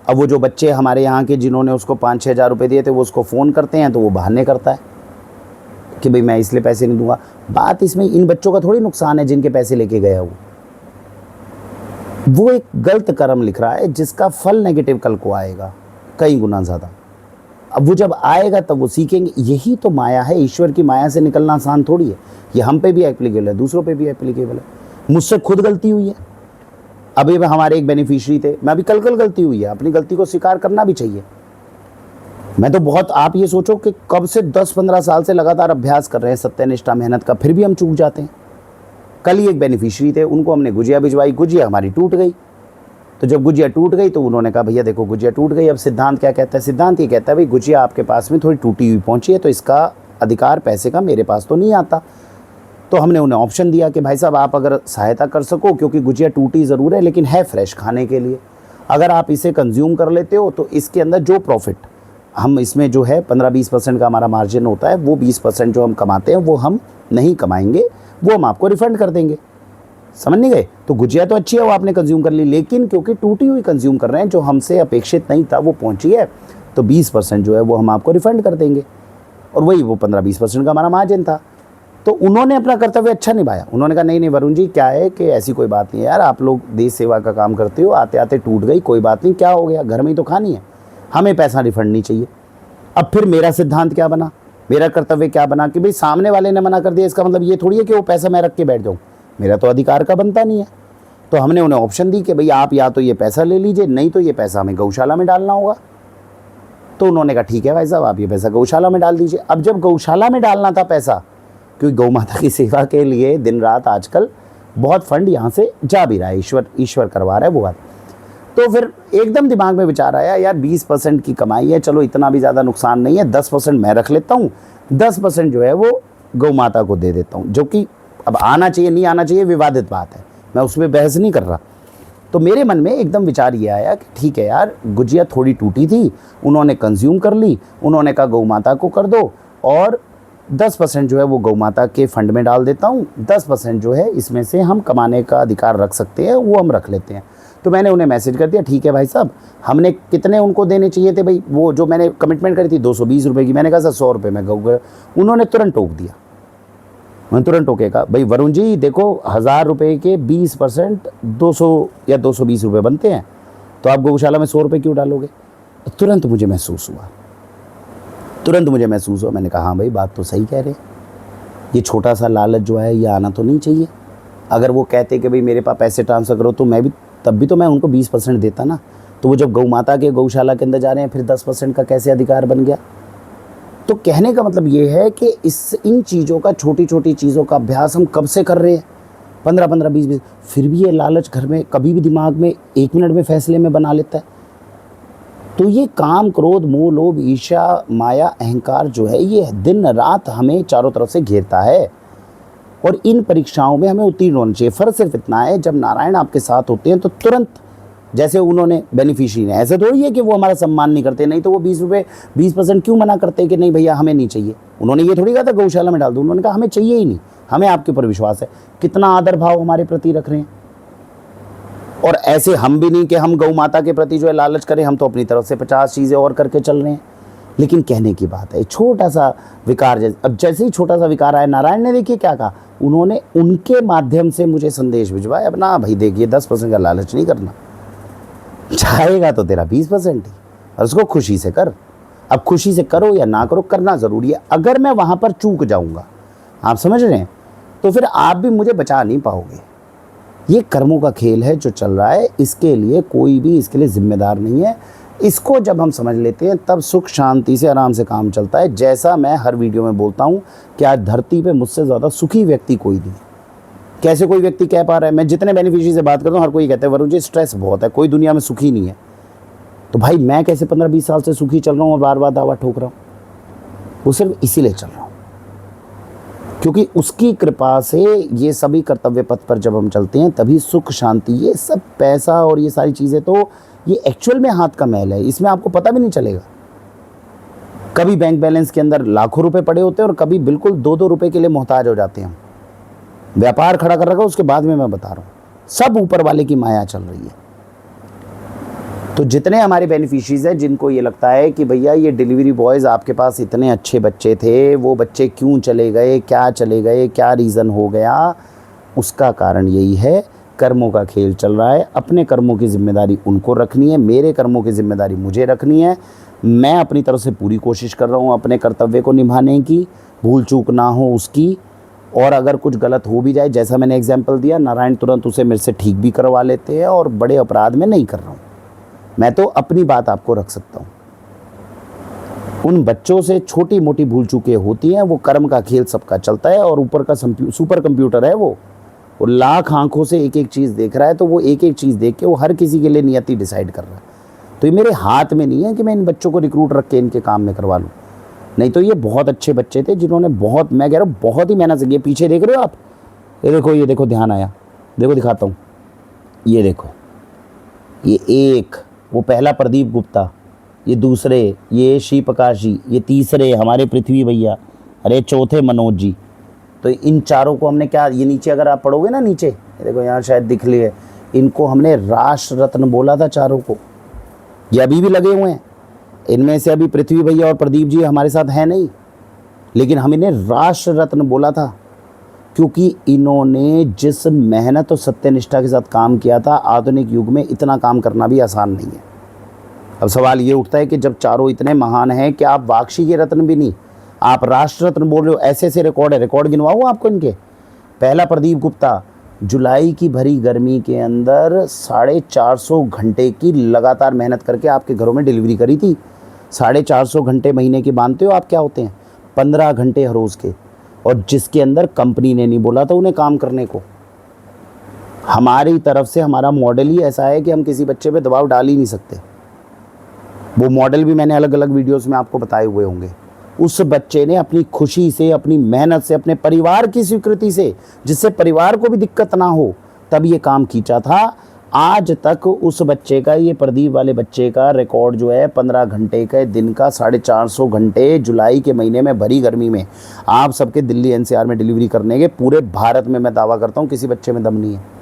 A: अब वो जो बच्चे हमारे यहाँ के जिन्होंने उसको 5-6 हज़ार रुपये दिए थे वो उसको फ़ोन करते हैं तो वो बहाने करता है कि भाई मैं इसलिए पैसे नहीं दूंगा। बात इसमें इन बच्चों का थोड़ी नुकसान है जिनके पैसे लेके गया वो एक गलत कर्म लिख रहा है जिसका फल नेगेटिव कल को आएगा कई गुना ज़्यादा। अब वो जब आएगा तब वो सीखेंगे। यही तो माया है, ईश्वर की माया से निकलना आसान थोड़ी है। ये हम पे भी एप्लीकेबल है, दूसरों पे भी एप्लीकेबल है। मुझसे खुद गलती हुई है, अभी हमारे एक बेनिफिशियरी थे, मैं अभी कल गलती हुई है, अपनी गलती को स्वीकार करना भी चाहिए। मैं तो बहुत, आप ये सोचो कि कब से 10-15 साल से लगातार अभ्यास कर रहे हैं सत्यनिष्ठा मेहनत का, फिर भी हम चूक जाते हैं। कल ही एक बेनिफिशियरी थे, उनको हमने गुजिया भिजवाई, गुजिया हमारी टूट गई। तो जब गुजिया टूट गई तो उन्होंने कहा भैया देखो गुजिया टूट गई। अब सिद्धांत क्या कहता है? सिद्धांत ये कहता है भाई गुजिया आपके पास में थोड़ी टूटी हुई पहुंची है तो इसका अधिकार पैसे का मेरे पास तो नहीं आता। तो हमने उन्हें ऑप्शन दिया कि भाई साहब आप अगर सहायता कर सको, क्योंकि गुजिया टूटी ज़रूर है लेकिन है फ्रेश खाने के लिए, अगर आप इसे कंज्यूम कर लेते हो तो इसके अंदर जो प्रॉफिट हम इसमें जो है 15-20% का हमारा मार्जिन होता है, वो 20% जो हम कमाते हैं वो हम नहीं कमाएंगे, वो हम आपको रिफ़ंड कर देंगे। समझ नहीं गए? तो गुजिया तो अच्छी है, वो आपने कंज्यूम कर ली, लेकिन क्योंकि टूटी हुई कंज्यूम कर रहे हैं, जो हमसे अपेक्षित नहीं था वो पहुंची है, तो 20% जो है वो हम आपको रिफ़ंड कर देंगे। और वही वो 15-20% का हमारा मार्जिन था। तो उन्होंने अपना कर्तव्य अच्छा निभाया। उन्होंने कहा नहीं वरुण जी क्या है कि ऐसी कोई बात नहीं है यार, आप लोग देश सेवा का काम करते हो, आते आते टूट गई, कोई बात नहीं, क्या हो गया, घर में ही तो खानी है, हमें पैसा रिफंड नहीं चाहिए। अब फिर मेरा सिद्धांत क्या बना, मेरा कर्तव्य क्या बना कि भाई सामने वाले ने मना कर दिया, इसका मतलब ये थोड़ी है कि वो पैसा मैं रख के बैठ जाऊँ, मेरा तो अधिकार का बनता नहीं है। तो हमने उन्हें ऑप्शन दी कि भाई आप या तो ये पैसा ले लीजिए, नहीं तो ये पैसा हमें गौशाला में डालना होगा। तो उन्होंने कहा ठीक है भाई साहब आप ये पैसा गौशाला में डाल दीजिए। अब जब गौशाला में डालना था पैसा, क्योंकि गौ माता की सेवा के लिए दिन रात आजकल बहुत फंड यहाँ से जा भी रहा है, ईश्वर करवा रहा है वो बात। तो फिर एकदम दिमाग में विचार आया यार 20% की कमाई है, चलो इतना भी ज़्यादा नुकसान नहीं है, 10% मैं रख लेता हूँ, 10% जो है वो गौ माता को दे देता हूँ, जो कि अब आना चाहिए नहीं आना चाहिए विवादित बात है, मैं उसमें बहस नहीं कर रहा। तो मेरे मन में एकदम विचार ये आया कि ठीक है यार, गुजिया थोड़ी टूटी थी, उन्होंने कंज्यूम कर ली, उन्होंने कहा गौ माता को कर दो, और 10% जो है वो गौ माता के फंड में डाल देता हूँ, 10% जो है इसमें से हम कमाने का अधिकार रख सकते हैं, वो हम रख लेते हैं। तो मैंने उन्हें मैसेज कर दिया ठीक है भाई साहब, हमने कितने उनको देने चाहिए थे भाई, वो जो मैंने कमिटमेंट करी थी 220 रुपये की, मैंने कहा सर 100 रुपये में गौ। उन्होंने तुरंत टोक दिया, मैंने तुरंत टोके कहा भाई वरुण जी देखो 1000 रुपये के 20% 200 या 220 रुपये बनते हैं, तो आप गौशाला में 100 रुपये क्यों डालोगे? तुरंत मुझे महसूस हुआ, मैंने कहा हाँ भाई बात तो सही कह रहे हैं, ये छोटा सा लालच जो है ये आना तो नहीं चाहिए। अगर वो कहते कि भाई मेरे पास पैसे ट्रांसफ़र करो तो मैं भी, तब भी तो मैं उनको 20% देता ना। तो वो जब गौ माता के गौशाला के अंदर जा रहे हैं फिर 10% का कैसे अधिकार बन गया? तो कहने का मतलब ये है कि इन चीज़ों का, छोटी छोटी चीज़ों का अभ्यास हम कब से कर रहे हैं, 15-15, 20-20, फिर भी ये लालच घर में कभी भी दिमाग में 1 मिनट में फैसले में बना लेता है। तो ये काम, क्रोध, मोह, लोभ, ईर्ष्या, माया, अहंकार जो है ये दिन रात हमें चारों तरफ से घेरता है, और इन परीक्षाओं में हमें उत्तीर्ण होना चाहिए। फ़र्क सिर्फ इतना है, जब नारायण आपके साथ होते हैं तो तुरंत जैसे उन्होंने बेनिफिशियरी ने, ऐसे थोड़ी है कि वो हमारा सम्मान नहीं करते, नहीं तो वो 20% क्यों मना करते कि नहीं भैया हमें नहीं चाहिए। उन्होंने ये थोड़ी कहा था गौशाला में डाल दो, उन्होंने कहा हमें चाहिए ही नहीं, हमें आपके ऊपर विश्वास है। कितना आदर भाव हमारे प्रति रख रहे हैं। और ऐसे हम भी नहीं कि हम गौ माता के प्रति जो है लालच करें, हम तो अपनी तरफ से 50 चीज़ें और करके चल रहे हैं। लेकिन कहने की बात है, छोटा सा विकार, अब जैसे ही छोटा सा विकार आया, नारायण ने देखिए क्या कहा, उन्होंने उनके माध्यम से मुझे संदेश भिजवाया, अब ना भाई देखिए 10% का लालच नहीं करना, चाहेगा तो तेरा 20% ही, और उसको खुशी से कर। अब खुशी से करो या ना करो, करना ज़रूरी है। अगर मैं वहाँ पर चूक जाऊँगा, आप समझ रहे हैं, तो फिर आप भी मुझे बचा नहीं पाओगे। ये कर्मों का खेल है जो चल रहा है, इसके लिए कोई भी इसके लिए जिम्मेदार नहीं है। इसको जब हम समझ लेते हैं तब सुख शांति से आराम से काम चलता है। जैसा मैं हर वीडियो में बोलता हूँ कि आज धरती पे मुझसे ज़्यादा सुखी व्यक्ति कोई नहीं। कैसे कोई व्यक्ति कह पा रहा है, मैं जितने बेनिफिशियरी से बात करता हूँ हर कोई कहता है वरुण जी स्ट्रेस बहुत है, कोई दुनिया में सुखी नहीं है। तो भाई मैं कैसे 15-20 साल से सुखी चल रहा हूँ और बार बार दावा ठोक रहा हूँ? वो सिर्फ इसीलिए चल रहा हूँ क्योंकि उसकी कृपा से ये सभी कर्तव्य पथ पर जब हम चलते हैं तभी सुख शांति, ये सब पैसा और ये सारी चीज़ें तो ये एक्चुअल में हाथ का मैल है, इसमें आपको पता भी नहीं चलेगा। कभी बैंक बैलेंस के अंदर लाखों रुपए पड़े होते हैं और कभी बिल्कुल 2-2 रुपए के लिए मोहताज हो जाते हैं। व्यापार खड़ा कर रखा उसके बाद में मैं बता रहा हूँ, सब ऊपर वाले की माया चल रही है। तो जितने हमारे बेनिफिशरीज हैं जिनको ये लगता है कि भैया ये डिलीवरी बॉयज़ आपके पास इतने अच्छे बच्चे थे, वो बच्चे क्यों चले गए, क्या चले गए, क्या रीज़न हो गया, उसका कारण यही है, कर्मों का खेल चल रहा है। अपने कर्मों की जिम्मेदारी उनको रखनी है, मेरे कर्मों की जिम्मेदारी मुझे रखनी है। मैं अपनी तरफ से पूरी कोशिश कर रहा हूँ अपने कर्तव्य को निभाने की, भूल चूक ना हो उसकी। और अगर कुछ गलत हो भी जाए, जैसा मैंने एग्जाम्पल दिया, नारायण तुरंत उसे मेरे से ठीक भी करवा लेते हैं और बड़े अपराध में नहीं कर रहा हूँ। मैं तो अपनी बात आपको रख सकता हूँ। उन बच्चों से छोटी मोटी भूल चूकें होती हैं, वो कर्म का खेल सबका चलता है और ऊपर का सुपर कंप्यूटर है वो लाख आंखों से एक एक चीज़ देख रहा है, तो वो एक एक चीज़ देख के वो हर किसी के लिए नियति डिसाइड कर रहा है। तो ये मेरे हाथ में नहीं है कि मैं इन बच्चों को रिक्रूट रख के इनके काम में करवा लूँ। नहीं तो ये बहुत अच्छे बच्चे थे जिन्होंने बहुत, मैं कह रहा हूँ बहुत ही मेहनत से, ये पीछे देख रहे हो आप, ये देखो ध्यान आया, देखो दिखाता हूँ, ये देखो, ये एक, वो पहला प्रदीप गुप्ता, ये दूसरे ये श्री प्रकाश जी, ये तीसरे हमारे पृथ्वी भैया, अरे चौथे मनोज जी। तो इन चारों को हमने क्या, ये नीचे अगर आप पढ़ोगे ना, नीचे ये देखो यहाँ शायद दिख लिए, इनको हमने राष्ट्र रत्न बोला था चारों को। ये अभी भी लगे हुए हैं, इनमें से अभी पृथ्वी भैया और प्रदीप जी हमारे साथ हैं नहीं, लेकिन हम इन्हें राष्ट्र रत्न बोला था क्योंकि इन्होंने जिस मेहनत और सत्यनिष्ठा के साथ काम किया था। आधुनिक युग में इतना काम करना भी आसान नहीं है। अब सवाल ये उठता है कि जब चारों इतने महान हैं, क्या आप वाक्षी के रत्न भी नहीं, आप राष्ट्र रत्न बोल रहे हो? ऐसे ऐसे रिकॉर्ड है, रिकॉर्ड गिनवाऊँ आपको इनके। पहला प्रदीप गुप्ता, जुलाई की भरी गर्मी के अंदर 450 घंटे की लगातार मेहनत करके आपके घरों में डिलीवरी करी थी। 450 घंटे महीने के मानते हो आप क्या होते हैं? 15 घंटे हर रोज़ के, और जिसके अंदर कंपनी ने नहीं बोला था उन्हें काम करने को। हमारी तरफ से हमारा मॉडल ही ऐसा है कि हम किसी बच्चे पे दबाव डाल ही नहीं सकते। वो मॉडल भी मैंने अलग अलग वीडियोस में आपको बताए हुए होंगे। उस बच्चे ने अपनी खुशी से, अपनी मेहनत से, अपने परिवार की स्वीकृति से, जिससे परिवार को भी दिक्कत ना हो, तब ये काम खींचा था। आज तक उस बच्चे का, ये प्रदीप वाले बच्चे का रिकॉर्ड जो है 15 घंटे का दिन का 450 घंटे जुलाई के महीने में भरी गर्मी में आप सबके दिल्ली एनसीआर में डिलीवरी करने के, पूरे भारत में मैं दावा करता हूँ किसी बच्चे में दम नहीं है।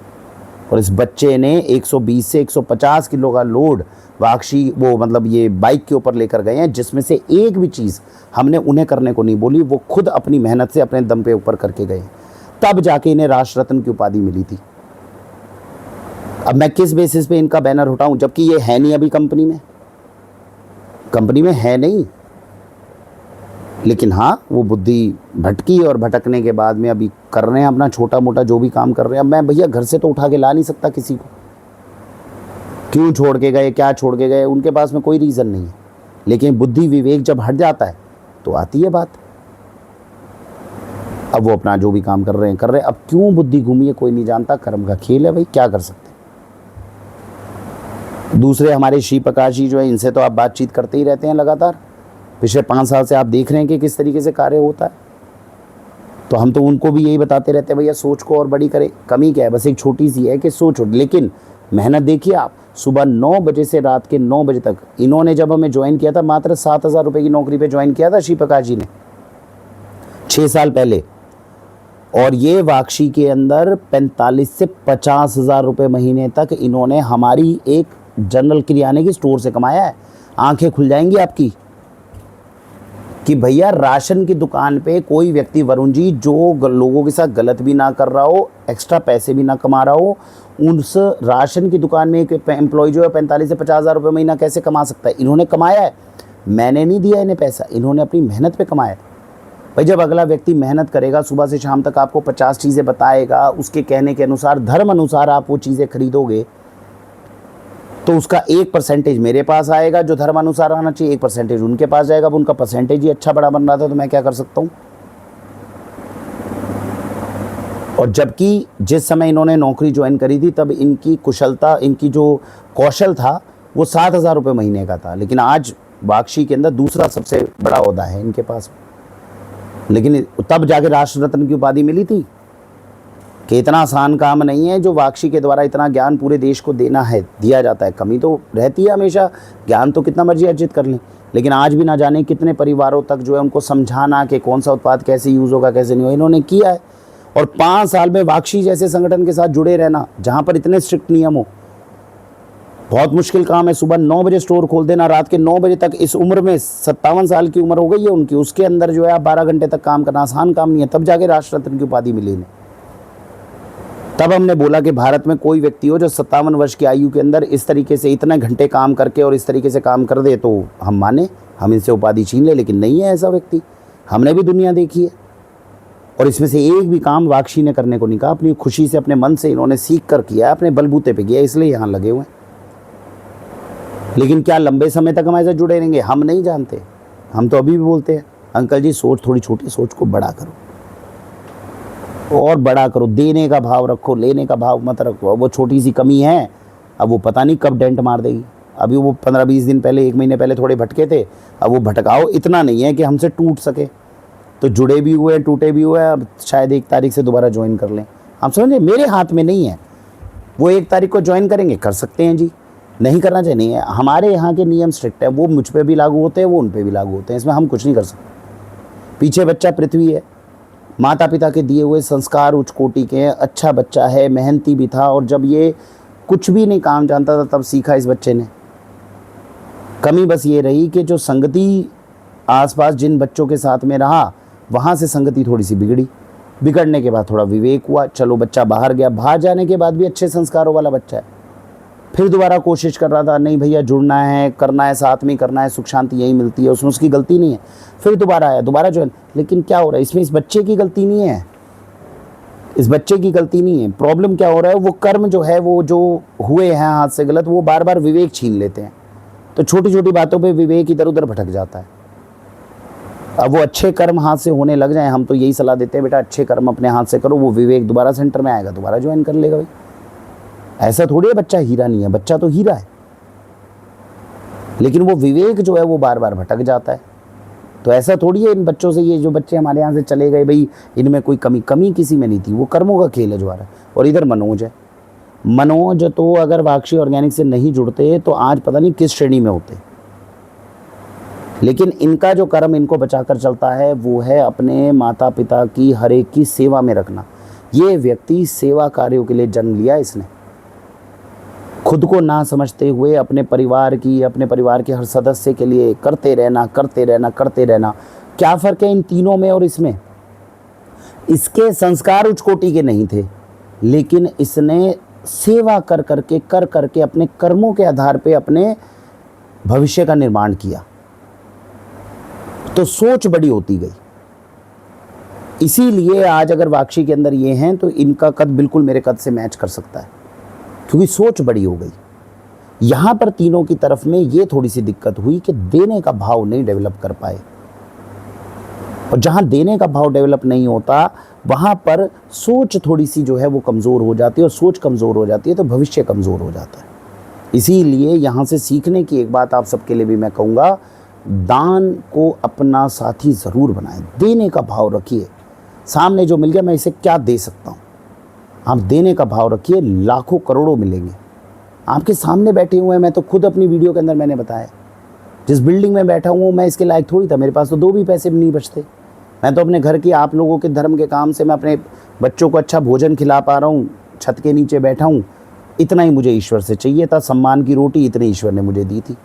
A: और इस बच्चे ने 120 से 150 किलो का लोड वाक्षी, वो मतलब ये बाइक के ऊपर लेकर गए हैं, जिसमें से एक भी चीज़ हमने उन्हें करने को नहीं बोली, वो खुद अपनी मेहनत से अपने दम पे ऊपर करके गए, तब जाके इन्हें राष्ट्र रत्न की उपाधि मिली थी। अब मैं किस बेसिस पे इनका बैनर उठाऊं, जबकि ये है नहीं अभी कंपनी में है नहीं। लेकिन हाँ, वो बुद्धि भटकी और भटकने के बाद में अभी कर रहे हैं अपना छोटा मोटा जो भी काम कर रहे हैं। अब मैं भैया घर से तो उठा के ला नहीं सकता किसी को, क्यों छोड़ के गए, क्या छोड़ के गए, उनके पास में कोई रीज़न नहीं है। लेकिन बुद्धि विवेक जब हट जाता है तो आती है बात। अब वो अपना जो भी काम कर रहे हैं। अब क्यों बुद्धि घूमी है कोई नहीं जानता, कर्म का खेल है भाई, क्या कर सकते हैं। दूसरे हमारे श्री प्रकाश जी जो है, इनसे तो आप बातचीत करते ही रहते हैं लगातार, पिछले 5 साल से आप देख रहे हैं कि किस तरीके से कार्य होता है। तो हम तो उनको भी यही बताते रहते हैं भैया सोच को और बड़ी करें। कमी क्या है, बस एक छोटी सी है कि सोच, लेकिन मेहनत देखिए आप, सुबह 9 बजे से रात के 9 बजे तक। इन्होंने जब हमें ज्वाइन किया था मात्र 7,000 रुपये की नौकरी पे ज्वाइन किया था श्री प्रकाश जी ने 6 साल पहले, और ये वाक्षी के अंदर 45 से 50,000 रुपये महीने तक इन्होंने हमारी एक जनरल किराने की स्टोर से कमाया है। आंखें खुल जाएंगी आपकी कि भैया राशन की दुकान पे कोई व्यक्ति, वरुण जी, जो लोगों के साथ गलत भी ना कर रहा हो, एक्स्ट्रा पैसे भी ना कमा रहा हो, उस राशन की दुकान में एक एम्प्लॉय जो है 45 से 50,000 रुपये महीना कैसे कमा सकता है? इन्होंने कमाया है, मैंने नहीं दिया इन्हें पैसा, इन्होंने अपनी मेहनत पे कमाया है। भाई जब अगला व्यक्ति मेहनत करेगा, सुबह से शाम तक आपको 50 चीज़ें बताएगा, उसके कहने के अनुसार, धर्म अनुसार आप वो चीज़ें खरीदोगे, तो उसका 1% मेरे पास आएगा जो धर्म अनुसार आना चाहिए, 1% उनके पास जाएगा। अब उनका परसेंटेज ही अच्छा बड़ा बन रहा था, तो मैं क्या कर सकता हूँ? और जबकि जिस समय इन्होंने नौकरी ज्वाइन करी थी तब इनकी कुशलता, इनकी जो कौशल था वो 7,000 रुपये महीने का था, लेकिन आज वाक्षी के अंदर दूसरा सबसे बड़ा ओहदा है इनके पास। लेकिन तब जाके राष्ट्र रत्न की उपाधि मिली थी कि इतना आसान काम नहीं है जो वाक्षी के द्वारा इतना ज्ञान पूरे देश को देना है, दिया जाता है। कमी तो रहती है हमेशा, ज्ञान तो कितना मर्जी अर्जित कर लें, लेकिन आज भी ना जाने कितने परिवारों तक जो है उनको समझाना कि कौन सा उत्पाद कैसे यूज़ होगा, कैसे नहीं होगा, इन्होंने किया है। और 5 साल में वाक्षी जैसे संगठन के साथ जुड़े रहना, जहाँ पर इतने स्ट्रिक्ट नियम हो, बहुत मुश्किल काम है। सुबह 9 बजे स्टोर खोल देना, रात के 9 बजे तक, इस उम्र में 57 साल की उम्र हो गई है उनकी, उसके अंदर जो है आप 12 घंटे तक काम करना आसान काम नहीं है। तब जाके राष्ट्र रत्न की उपाधि मिली इन्हें। तब हमने बोला कि भारत में कोई व्यक्ति हो जो 57 वर्ष की आयु के अंदर इस तरीके से इतने घंटे काम करके और इस तरीके से काम कर दे, तो हम माने, हम इनसे उपाधि छीन ले। लेकिन नहीं है ऐसा व्यक्ति, हमने भी दुनिया देखी है, और इसमें से एक भी काम वाक्षी ने करने को नहीं कहा। अपनी खुशी से, अपने मन से इन्होंने सीख कर किया, अपने बलबूते पे किया, इसलिए यहाँ लगे हुए हैं। लेकिन क्या लंबे समय तक हम ऐसे जुड़े रहेंगे? हम नहीं जानते। हम तो अभी भी बोलते हैं, अंकल जी सोच थोड़ी छोटी, सोच को बड़ा करो और बड़ा करो, देने का भाव रखो, लेने का भाव मत रखो। वो छोटी सी कमी है, अब वो पता नहीं कब डेंट मार देगी। अभी वो 15-20 दिन पहले, 1 महीने पहले थोड़े भटके थे, अब वो भटकाओ इतना नहीं है कि हमसे टूट सके। तो जुड़े भी हुए हैं, टूटे भी हुए हैं, अब शायद 1 तारीख से दोबारा ज्वाइन कर लें। आप समझे, मेरे हाथ में नहीं है। वो 1 तारीख को ज्वाइन करेंगे, कर सकते हैं जी, नहीं करना चाहिए नहीं है। हमारे यहाँ के नियम स्ट्रिक्ट है, वो मुझ पर भी लागू होते हैं, वो उन पर भी लागू होते हैं, इसमें हम कुछ नहीं कर सकते। पीछे बच्चा पृथ्वी है, माता पिता के दिए हुए संस्कार उच्च कोटि के हैं, अच्छा बच्चा है, मेहनती भी था, और जब ये कुछ भी नहीं काम जानता था तब सीखा इस बच्चे ने। कमी बस ये रही कि जो संगति आसपास जिन बच्चों के साथ में रहा, वहाँ से संगति थोड़ी सी बिगड़ी। बिगड़ने के बाद थोड़ा विवेक हुआ, चलो बच्चा बाहर गया, बाहर जाने के बाद भी अच्छे संस्कारों वाला बच्चा है। फिर दोबारा कोशिश कर रहा था, नहीं भैया जुड़ना है, करना है, साथ में करना है, सुख शांति यही मिलती है, उसमें उसकी गलती नहीं है। फिर दोबारा आया, दोबारा ज्वाइन। लेकिन क्या हो रहा है इसमें? इस बच्चे की गलती नहीं है, इस बच्चे की गलती नहीं है। प्रॉब्लम क्या हो रहा है, वो कर्म जो है, वो जो हुए हैं हाथ से गलत, वो बार बार विवेक छीन लेते हैं। तो छोटी छोटी बातों पे विवेक इधर उधर भटक जाता है। अब वो अच्छे कर्म हाथ से होने लग जाए, हम तो यही सलाह देते हैं, बेटा अच्छे कर्म अपने हाथ से करो, वो विवेक दोबारा सेंटर में आएगा, दोबारा ज्वाइन कर लेगा। भाई ऐसा थोड़ी है बच्चा हीरा नहीं है, बच्चा तो हीरा है, लेकिन वो विवेक जो है वो बार बार भटक जाता है। तो ऐसा थोड़ी है इन बच्चों से, ये जो बच्चे हमारे यहाँ से चले गए, भाई इनमें कोई कमी किसी में नहीं थी, वो कर्मों का खेल है जो आ रहा है। और इधर मनोज है, मनोज तो अगर वाक्षी ऑर्गेनिक से नहीं जुड़ते तो आज पता नहीं किस श्रेणी में होते। लेकिन इनका जो कर्म इनको बचाकर चलता है वो है अपने माता पिता की हर एक की सेवा में रखना। ये व्यक्ति सेवा कार्यों के लिए जन्म लिया इसने, खुद को ना समझते हुए अपने परिवार की, अपने परिवार के हर सदस्य के लिए करते रहना, करते रहना, करते रहना। क्या फ़र्क है इन तीनों में और इसमें? इसके संस्कार उच्च कोटि के नहीं थे, लेकिन इसने सेवा कर करके अपने कर्मों के आधार पे अपने भविष्य का निर्माण किया, तो सोच बड़ी होती गई। इसीलिए आज अगर वाक्षी के अंदर ये हैं तो इनका कद बिल्कुल मेरे कद से मैच कर सकता है, क्योंकि सोच बड़ी हो गई। यहाँ पर तीनों की तरफ में ये थोड़ी सी दिक्कत हुई कि देने का भाव नहीं डेवलप कर पाए, और जहाँ देने का भाव डेवलप नहीं होता वहाँ पर सोच थोड़ी सी जो है वो कमज़ोर हो जाती है, और सोच कमज़ोर हो जाती है तो भविष्य कमज़ोर हो जाता है। इसीलिए यहाँ से सीखने की एक बात आप सबके लिए भी मैं कहूँगा, दान को अपना साथी ज़रूर बनाएं, देने का भाव रखिए। सामने जो मिल गया मैं इसे क्या दे सकता हूँ, आप देने का भाव रखिए, लाखों करोड़ों मिलेंगे। आपके सामने बैठे हुए हैं, मैं तो खुद अपनी वीडियो के अंदर मैंने बताया, जिस बिल्डिंग में बैठा हूँ मैं इसके लायक थोड़ी था, मेरे पास तो 2 भी पैसे भी नहीं बचते। मैं तो अपने घर की आप लोगों के धर्म के काम से मैं अपने बच्चों को अच्छा भोजन खिला पा रहा हूँ, छत के नीचे बैठा हूँ, इतना ही मुझे ईश्वर से चाहिए था। सम्मान की रोटी इतनी ईश्वर ने मुझे दी थी,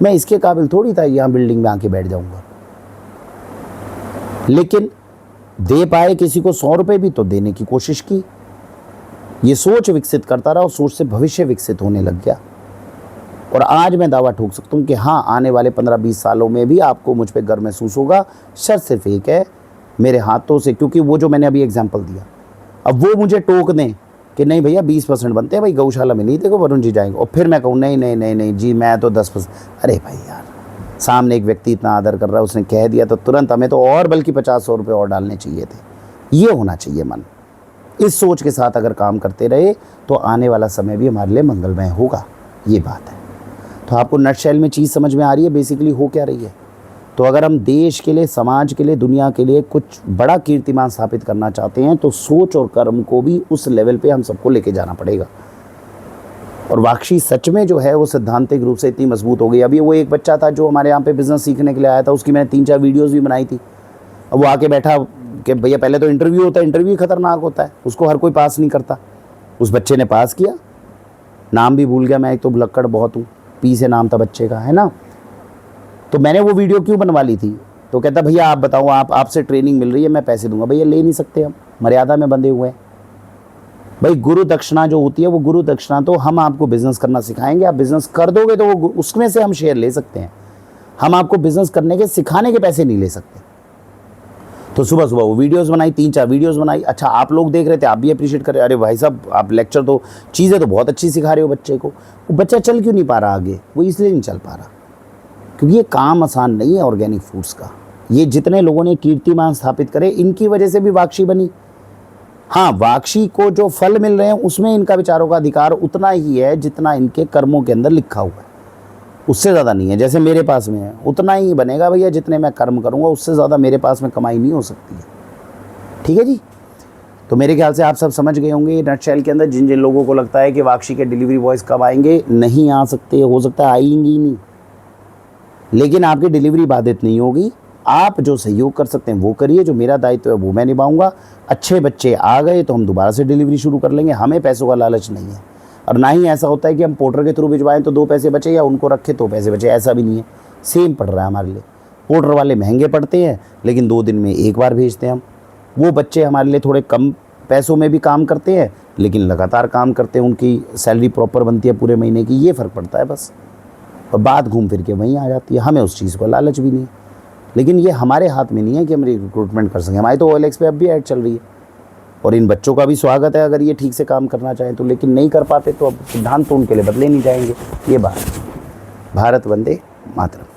A: मैं इसके काबिल थोड़ी था यहाँ बिल्डिंग में आके बैठ जाऊँगा। लेकिन दे पाए किसी को 100 रुपये भी तो देने की कोशिश की। ये सोच विकसित करता रहा और सोच से भविष्य विकसित होने लग गया। और आज मैं दावा ठोक सकता हूँ कि हाँ, आने वाले 15-20 सालों में भी आपको मुझ पर गर्व महसूस होगा। शर्त सिर्फ एक है, मेरे हाथों से, क्योंकि वो जो मैंने अभी एग्जाम्पल दिया, अब वो मुझे टोक दें कि नहीं भैया 20% बनते हैं भाई, गौशाला में नहीं देखो वरुण जी जाएंगे, और फिर मैं कहूँ नहीं नहीं नहीं नहीं जी मैं तो 10%। अरे भाई यार, सामने एक व्यक्ति इतना आदर कर रहा है, उसने कह दिया तो तुरंत हमें तो और बल्कि 50-100 रुपये और डालने चाहिए थे। ये होना चाहिए मन। इस सोच के साथ अगर काम करते रहे तो आने वाला समय भी हमारे लिए मंगलमय होगा, ये बात है। तो आपको नटशेल में चीज़ समझ में आ रही है बेसिकली हो क्या रही है। तो अगर हम देश के लिए, समाज के लिए, दुनिया के लिए कुछ बड़ा कीर्तिमान स्थापित करना चाहते हैं तो सोच और कर्म को भी उस लेवल पे हम सबको लेके जाना पड़ेगा। और वाक्षी सच में जो है वो सिद्धांतिक रूप से इतनी मजबूत हो गई। अभी वो एक बच्चा था जो हमारे यहाँ पे बिज़नेस सीखने के लिए आया था, उसकी मैंने 3-4 वीडियोज़ भी बनाई थी। अब वो आके बैठा कि भैया पहले तो इंटरव्यू होता है, इंटरव्यू खतरनाक होता है, उसको हर कोई पास नहीं करता। उस बच्चे ने पास किया, नाम भी भूल गया मैं, एक तो भुलक्कड़ बहुत हूँ, पी से नाम था बच्चे का, है ना। तो मैंने वो वीडियो क्यों बनवा ली थी, तो कहता भैया आप बताओ, आपसे ट्रेनिंग मिल रही है, मैं पैसे दूंगा। भैया ले नहीं सकते, हम मर्यादा में बंधे हुए हैं। भाई गुरु दक्षिणा जो होती है वो गुरु दक्षिणा तो हम आपको बिजनेस करना सिखाएंगे, आप बिजनेस कर दोगे तो वो उसमें से हम शेयर ले सकते हैं। हम आपको बिजनेस करने के सिखाने के पैसे नहीं ले सकते। तो सुबह सुबह वो वीडियोस बनाई, 3-4 वीडियोस बनाई। अच्छा आप लोग देख रहे थे, आप भी अप्रिशिएट कर रहे, अरे भाई साहब आप लेक्चर तो, चीज़ें तो बहुत अच्छी सिखा रहे हो बच्चे को। वो बच्चा चल क्यों नहीं पा रहा आगे, वो इसलिए नहीं चल पा रहा क्योंकि ये काम आसान नहीं है ऑर्गेनिक फूड्स का। ये जितने लोगों ने कीर्तिमान स्थापित करे इनकी वजह से भी वाक्षी बनी। हाँ, वाक्षी को जो फल मिल रहे हैं उसमें इनका विचारों का अधिकार उतना ही है जितना इनके कर्मों के अंदर लिखा हुआ है, उससे ज़्यादा नहीं है। जैसे मेरे पास में है उतना ही बनेगा भैया, जितने मैं कर्म करूँगा उससे ज़्यादा मेरे पास में कमाई नहीं हो सकती है। ठीक है जी। तो मेरे ख्याल से आप सब समझ गए होंगे नटशेल के अंदर। जिन जिन लोगों को लगता है कि वाक्षी के डिलीवरी बॉयज़ कब आएंगे, नहीं आ सकते, हो सकता है आएंगे ही नहीं, लेकिन आपकी डिलीवरी बाधित नहीं होगी। आप जो सहयोग कर सकते हैं वो करिए, जो मेरा दायित्व है वो मैं निभाऊंगा। अच्छे बच्चे आ गए तो हम दोबारा से डिलीवरी शुरू कर लेंगे। हमें पैसों का लालच नहीं है, और ना ही ऐसा होता है कि हम पोर्टर के थ्रू भिजवाएं तो 2 पैसे बचे या उनको रखें तो पैसे बचे, ऐसा भी नहीं है। सेम पड़ रहा है हमारे लिए। पोर्टर वाले महंगे पड़ते हैं लेकिन 2 दिन में एक बार भेजते हैं हम। वो बच्चे हमारे लिए थोड़े कम पैसों में भी काम करते हैं लेकिन लगातार काम करते हैं, उनकी सैलरी प्रॉपर बनती है पूरे महीने की। ये फ़र्क पड़ता है बस, और बात घूम फिर के वहीं आ जाती है। हमें उस चीज़ को लालच भी नहीं है, लेकिन ये हमारे हाथ में नहीं है कि हम रिक्रूटमेंट कर सकें। हमारी तो OLX पे अब भी ऐड चल रही है, और इन बच्चों का भी स्वागत है अगर ये ठीक से काम करना चाहें तो, लेकिन नहीं कर पाते तो अब सिद्धांत तो उनके लिए बदले नहीं जाएंगे। ये बात। भारत वंदे मातरम।